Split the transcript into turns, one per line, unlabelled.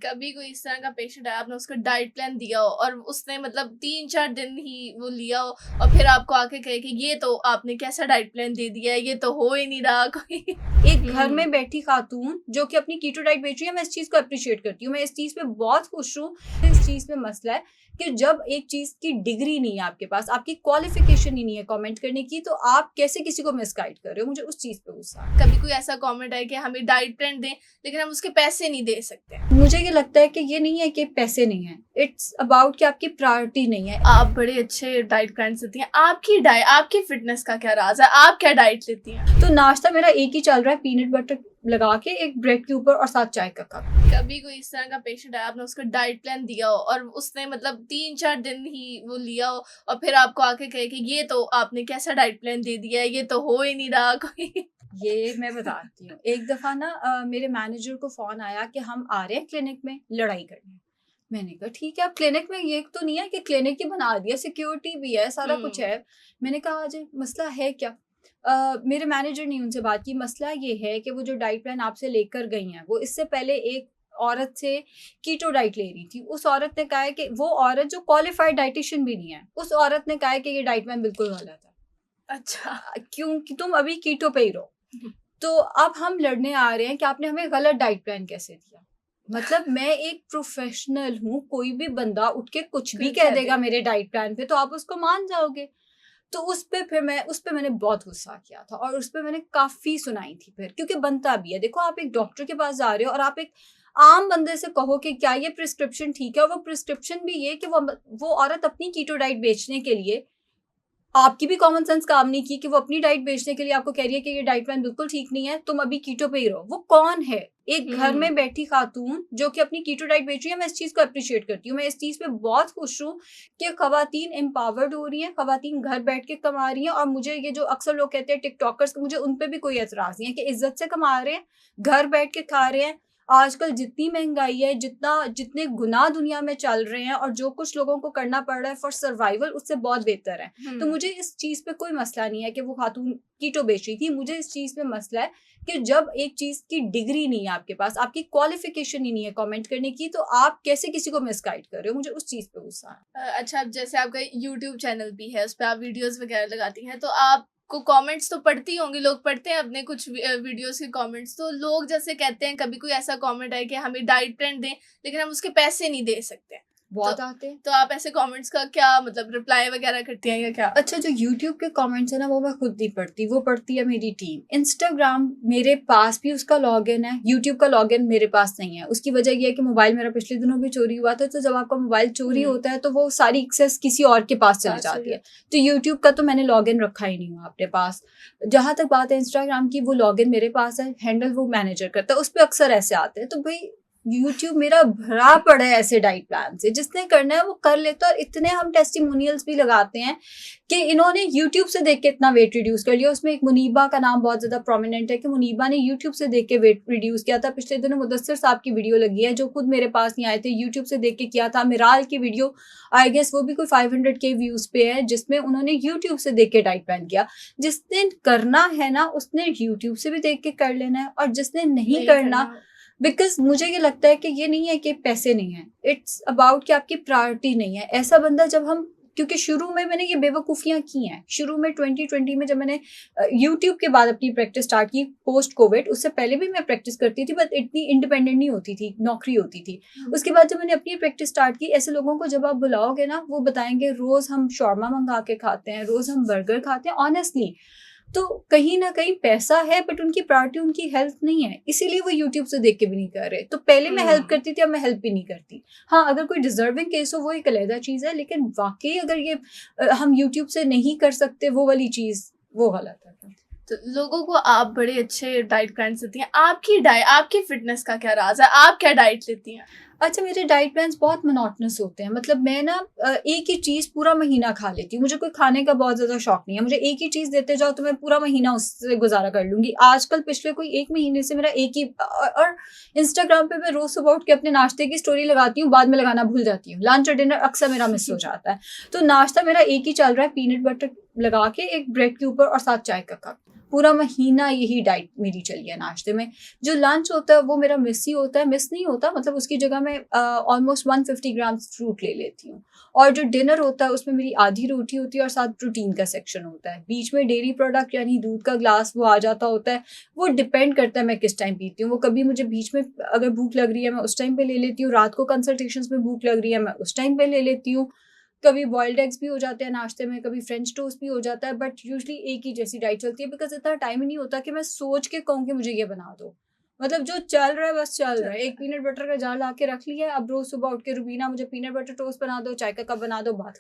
कभी कोई इस तरह का पेशेंट आया, आपने उसको डाइट प्लान दिया हो और उसने मतलब 3-4 दिन ही वो लिया हो और फिर आपको आके कहे कि ये तो आपने कैसा डाइट प्लान दे दिया है, ये तो हो ही नहीं रहा कोई।
एक घर में बैठी खातून जो कि अपनी कीटो डाइट बेच रही है, मैं इस चीज को अप्रिशिएट करती हूँ, मैं इस चीज पे बहुत खुश हूँ। इस चीज में मसला है कि जब एक चीज की डिग्री नहीं है आपके पास, आपकी क्वालिफिकेशन ही नहीं है कमेंट करने की, तो आप कैसे किसी को मिसगाइड कर रहे हो। मुझे उस चीज पे गुस्सा है।
कभी कोई ऐसा कमेंट है कि हमें डाइट प्लान दें लेकिन हम उसके पैसे नहीं दे सकते।
मुझे ये लगता है कि ये नहीं है कि पैसे नहीं है, इट्स अबाउट कि आपकी प्रायोरिटी नहीं है।
आप बड़े अच्छे डाइट प्लान देती हैं, आपकी डाइट, आपकी फिटनेस का क्या राज है, आप क्या डाइट लेती हैं?
तो नाश्ता मेरा एक ही चल रहा है, पीनट बटर लगा के एक ब्रेड के ऊपर और साथ चाय का कप।
कभी कोई इस तरह का पेशेंट आया, आपने उसको डाइट प्लान दिया हो और उसने मतलब 3-4 दिन ही वो लिया हो और फिर आपको आके कहे कि ये तो आपने कैसा डाइट प्लान दे दिया है, ये तो हो ही नहीं रहा कोई।
ये मैं बताती हूँ। एक दफा ना मेरे मैनेजर को फोन आया कि हम आ रहे हैं क्लिनिक में लड़ाई करने। मैंने कहा ठीक है, अब क्लिनिक में ये तो नहीं है कि क्लिनिक ही बना दिया, सिक्योरिटी भी है, सारा कुछ है। मैंने कहा आज मसला है क्या? मेरे मैनेजर ने उनसे बात की। मसला ये है कि वो जो डाइट प्लान आपसे लेकर गई हैं, वो इससे पहले एक औरत से कीटो डाइट ले रही थी। उस औरत ने कहा है कि वो औरत जो क्वालिफाइड डाइटिशियन भी नहीं है, उस औरत ने कहा है कि ये डाइट प्लान बिल्कुल गलत है।
अच्छा,
क्योंकि तुम अभी कीटो पे ही रहो। तो अब हम लड़ने आ रहे हैं कि आपने हमें गलत डाइट प्लान कैसे दिया। मतलब मैं एक प्रोफेशनल हूँ, कोई भी बंदा उठ के कुछ भी कह देगा मेरे डाइट प्लान पे तो आप उसको मान जाओगे। तो उस पे मैंने बहुत गुस्सा किया था और उस पे मैंने काफी सुनाई थी फिर, क्योंकि बनता भी है। देखो, आप एक डॉक्टर के पास जा रहे हो और आप एक आम बंदे से कहो कि क्या ये प्रिस्क्रिप्शन ठीक है, और वो प्रिस्क्रिप्शन भी ये कि वो औरत अपनी कीटो डाइट बेचने के लिए, आपकी भी कॉमन सेंस काम नहीं की कि वो अपनी डाइट बेचने के लिए आपको कह रही है कि ये डाइट प्लान बिल्कुल ठीक नहीं है, तुम अभी कीटो पे ही रहो। वो कौन है? एक घर में बैठी खातून जो कि अपनी कीटो डाइट बेच रही है। मैं इस चीज को अप्रिशिएट करती हूँ, मैं इस चीज पे बहुत खुश हूँ कि खवातीन एम्पावर्ड हो रही हैं, खवातीन घर बैठ के कमा रही हैं। और मुझे ये जो अक्सर लोग कहते हैं टिकटॉकर्स, मुझे उन पे भी कोई एतराज नहीं है कि इज्जत से कमा रहे हैं, घर बैठ के खा रहे हैं। आजकल जितनी महंगाई है, जितने गुनाह दुनिया में चल रहे हैं और जो कुछ लोगों को करना पड़ रहा है फॉर सर्वाइवल, उससे बहुत बेहतर है। तो मुझे इस चीज पे कोई मसला नहीं है कि वो खातून कीटो बेच रही थी। मुझे इस चीज पे मसला है कि जब एक चीज की डिग्री नहीं है आपके पास, आपकी क्वालिफिकेशन ही नहीं है कमेंट करने की, तो आप कैसे किसी को मिसगाइड कर रहे हो। मुझे उस चीज पे गुस्सा है।
अच्छा, जैसे आपका यूट्यूब चैनल भी है, उस पर आप वीडियोस वगैरह लगाती हैं, तो आप को कमेंट्स तो पढ़ती होंगी, लोग पढ़ते हैं अपने कुछ वीडियोस के कमेंट्स। तो लोग जैसे कहते हैं, कभी कोई ऐसा कमेंट है कि हमें डाइट प्लान दें लेकिन हम उसके पैसे नहीं दे सकते,
बहुत आते हैं।
तो आप ऐसे कमेंट्स का क्या मतलब रिप्लाई वगैरह करती हैं या क्या?
अच्छा, जो YouTube के कमेंट्स है ना, वो मैं खुद नहीं पढ़ती, वो पढ़ती है मेरी टीम। इंस्टाग्राम मेरे पास भी उसका लॉगिन है, YouTube का लॉगिन मेरे पास नहीं है। उसकी वजह ये है कि मोबाइल मेरा पिछले दिनों भी चोरी हुआ था। तो जब आपका मोबाइल चोरी होता है तो वो सारी एक्सेस किसी और के पास चली जाती है। तो YouTube का तो मैंने लॉगिन रखा ही नहीं हुआ अपने पास। जहां तक बात है इंस्टाग्राम की, वो लॉगिन मेरे पास है, हैंडल वो मैनेजर करता है, उस पर अक्सर ऐसे आते हैं। तो भाई YouTube मेरा भरा पड़ा है ऐसे डाइट प्लान से, जिसने करना है वो कर लेता है। और इतने हम टेस्टिमोनियल्स भी लगाते हैं कि इन्होंने YouTube से देख के इतना वेट रिड्यूस कर लिया। उसमें एक मुनीबा का नाम बहुत ज्यादा प्रोमिनेंट है कि मुनीबा ने YouTube से देख के वेट रिड्यूस किया था। पिछले दिनों मुदस्सिर साहब की वीडियो लगी है, जो खुद मेरे पास नहीं आए थे, YouTube से देख के किया था। मिराल की वीडियो, आई गेस वो भी कोई 500K व्यूज पे है, जिसमें उन्होंने YouTube से देख के डाइट प्लान किया। जिसने करना है ना, उसने YouTube से भी देख के कर लेना है, और जिसने नहीं करना, बिकॉज मुझे ये लगता है कि ये नहीं है कि पैसे नहीं है, इट्स अबाउट कि आपकी प्रायोरिटी नहीं है। ऐसा बंदा जब हम, क्योंकि शुरू में मैंने ये बेवकूफ़ियाँ की हैं। शुरू में 2020 में जब मैंने यूट्यूब के बाद अपनी प्रैक्टिस स्टार्ट की पोस्ट कोविड, उससे पहले भी मैं प्रैक्टिस करती थी, बट इतनी इंडिपेंडेंट नहीं होती थी, नौकरी होती थी। उसके बाद जब मैंने अपनी प्रैक्टिस स्टार्ट की, ऐसे लोगों को जब आप बुलाओगे ना, वो बताएंगे रोज़ हम शॉर्मा मंगा के खाते हैं, रोज़ हम बर्गर खाते हैं। ऑनेस्टली तो कहीं ना कहीं पैसा है, बट उनकी प्रायोरिटी उनकी हेल्थ नहीं है, इसीलिए वो यूट्यूब से देख के भी नहीं कर रहे। तो पहले मैं हेल्प करती थी, अब मैं हेल्प भी नहीं करती। हाँ, अगर कोई डिजर्विंग केस हो वो एक अलग चीज है, लेकिन वाकई अगर ये हम यूट्यूब से नहीं कर सकते वो वाली चीज, वो गलत है।
तो लोगों को आप बड़े अच्छे डाइट प्लान देती हैं, आपकी डाइट, आपकी फिटनेस का क्या राज है, आप क्या डाइट लेती हैं?
अच्छा, मेरे डाइट प्लान्स बहुत मोनोटोनस होते हैं। मतलब मैं ना एक ही चीज़ पूरा महीना खा लेती हूँ। मुझे कोई खाने का बहुत ज़्यादा शौक नहीं है। मुझे एक ही चीज़ देते जाओ तो मैं पूरा महीना उससे गुजारा कर लूँगी। आजकल पिछले कोई 1 महीने से मेरा एक ही, और इंस्टाग्राम पे मैं रोज़ सुबह उठ के अपने नाश्ते की स्टोरी लगाती हूँ, बाद में लगाना भूल जाती हूँ। लंच और डिनर अक्सर मेरा मिस हो जाता है। तो नाश्ता मेरा एक ही चल रहा है, पीनट बटर लगा के एक ब्रेड के ऊपर और साथ चाय का कप। पूरा महीना यही डाइट मेरी चली है नाश्ते में। जो लंच होता है वो मेरा मिस ही होता है, मिस नहीं होता, मतलब उसकी जगह मैं ऑलमोस्ट 150 ग्राम्स फ्रूट ले लेती हूँ। और जो डिनर होता है उसमें मेरी आधी रोटी होती है और साथ प्रोटीन का सेक्शन होता है। बीच में डेयरी प्रोडक्ट यानी दूध का ग्लास वो आ जाता होता है। वो डिपेंड करता है मैं किस टाइम पीती हूँ। वो कभी मुझे बीच में अगर भूख लग रही है मैं उस टाइम पे ले लेती हूँ, रात को कंसल्टेशंस में भूख लग रही है मैं उस टाइम पे ले लेती हूँ। कभी बॉइल्ड एग्स भी हो जाते हैं नाश्ते में, कभी फ्रेंच टोस्ट भी हो जाता है, बट यूजुअली एक ही जैसी डाइट चलती है बिकॉज़ इतना टाइम ही नहीं होता कि मैं सोच के कहूँ कि मुझे ये बना दो। मतलब जो चल रहा है बस चल रहा है। एक पीनट बटर का जार ला के रख लिया है, अब रोज़ सुबह उठ के रुबीना मुझे पीनट बटर टोस्ट बना दो, चाय का कप बना दो, बात